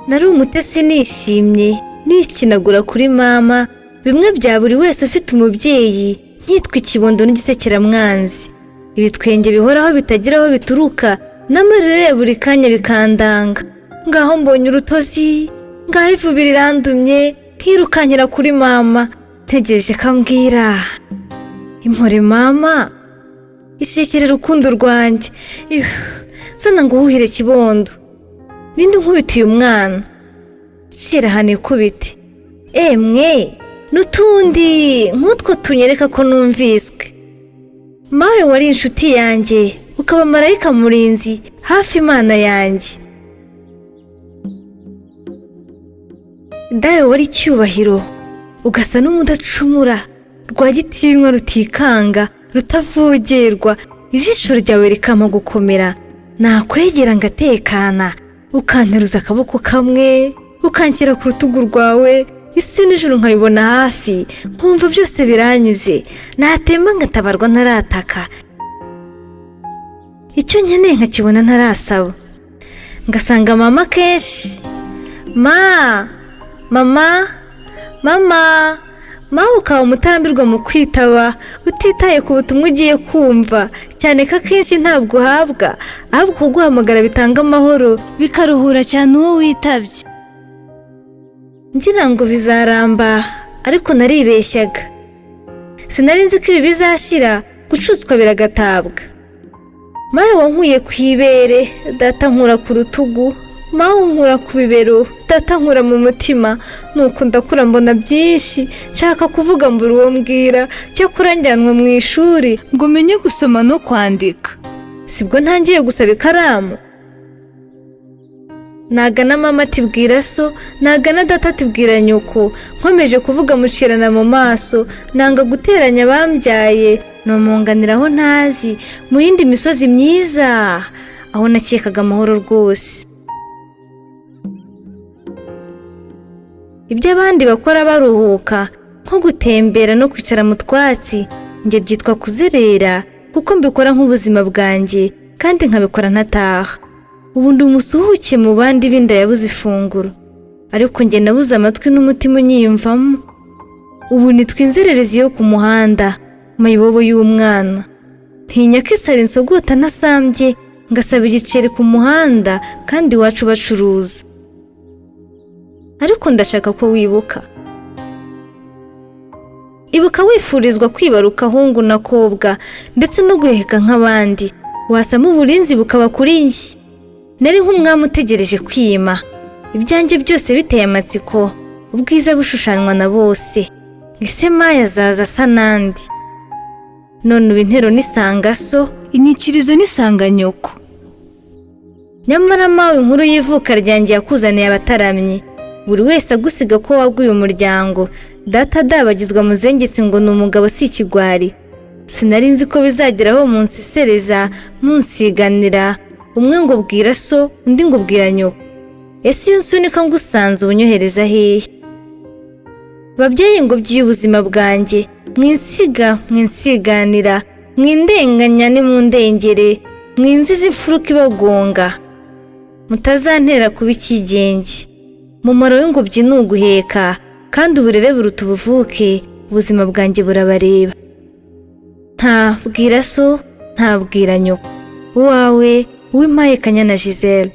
Nari umutesi nishimye nikinagura kuri mama, bimwe bya buri wese ufite umubyeyi, nkitwa ikibondo n'igisekeramwanzi. Ibitwenge bihoraho bitagira aho bituruka, n'amarira ya buri kanya bikandanga. Ngaho mbonye urutozi, ngaho ivu birandumye, nkirukankira kuri mama, ntegereje kambwira. Impore mama, ishekere rukundo rwanjye, zana ngo uhuhire kibondo. Ninde unkubitiye umwana? Shira hano ikubite. Emwe, n'utundi nk'utwo tunyereka ko numviswe. Mawe wari inshuti yanjye, ukaba marayika murinzi, hafi Imana yanjye. Dawe wari icyubahiro, ugasa n'umudacumura, rwagitinywa rutikanga, rutavogerwa, ijisho ryawe rikama gukomera. Nakwegera ngatekana, ukanteruza akaboko kamwe, ukanshyira ku rutugu rwawe, isi n'ijuru nkabibona hafi, nkumva byose biranyuze, natemba ngatabarwa ntarataka. Icyo nkeneye nkakibona ntarasaba. Ngasanga mama kenshi. Mama ukaba umutarambirwa mu kwitaba, utitaye ku butumwa ugiye kumva, cyane ko akenshi ntabwo uhabwa, ahubwo kuguhamagara bitanga amahoro, bikaruhura cyane uwo witabye. Ngira ngo bizaramba, ariko naribeshyaga. Sinari nzi ko ibi bizashira, gucutswa biragatabwa. Mawe wankuye ku ibere, data nkura ku rutugu, mawe unkura ku bibero, data nkura mu mutima. Nuko ndakura mbona byinshi, nshaka kuvuga mbura uwo mbwira, cyakora njyanwa mu ishuri ngo menye gusoma no kwandika. Sibwo ntangiye gusaba ikaramu. Nagana mama atibwira so, nagana data atibwira nyoko, nkomeje kuvuga mucirana mu maso, nanga guteranya abambyaye, nomunganiraho ntazi, mu yindi misozi myiza, aho nakekaga amahoro rwose. Ibyo abandi bakora baruhuka, nko gutembera no kwicara mu twatsi, njye byitwa kuzerera, kuko mbikora nk'ubuzima bwanjye, kandi nkabikora ntataha. Ubu ndi umusuhuke mu bandi binda yabuze ifunguro, ariko njye nabuze amatwi n'umutima unyiyumvamo. Ubu nitwa inzererezi yo ku muhanda, mayibobo y'umwana. Ntinya ko isari nsogota nasambye, ngasaba igiceri ku muhanda, kandi iwacu bacuruza. Ariko ndashaka ko wibuka. Ibuka wifurizwa kwibaruka hungu na kobwa, ndetse no guheka nk'abandi. Wasama uburinzi bukaba kuri njye. Nari nk'umwami utegereje kwima. Ibyanjye byose biteye amatsiko, ubwiza bushushanywa na bose. Ese Maya azaza asa nandi? None ubu intero nisanga so, inyikirizo nisanga nyoko. Nyamara mawe inkuru y'ivuka ryanjye yakuzaniye abataramye. Buri wese agusiga ko waguye umuryango. Data dabagizwa muzengetse ngo ni umugabo si ikigwari. Sinari nzi ko bizageraho munsesereza, munsiganira, umwe ngo bwira so, undi ngo bwira nyoko. Ese iyo nsunika ngusanze ubunyohereza hehe? Babyeyi ngo by'ubuzima bwanjye, mwinsiganira, mwindenganya ni mu ndengere, mwinziza imfuruka ibagonga, mutazantera kuba ikigenge. Mumaro w'ingobyi ni uguheka, kandi uburere buruta ubuvuke, ubuzima bwanjye burabareba. Ntabwira so, ntabwira nyoko. Uwawe, Uwimpaye Kanyana Giselle.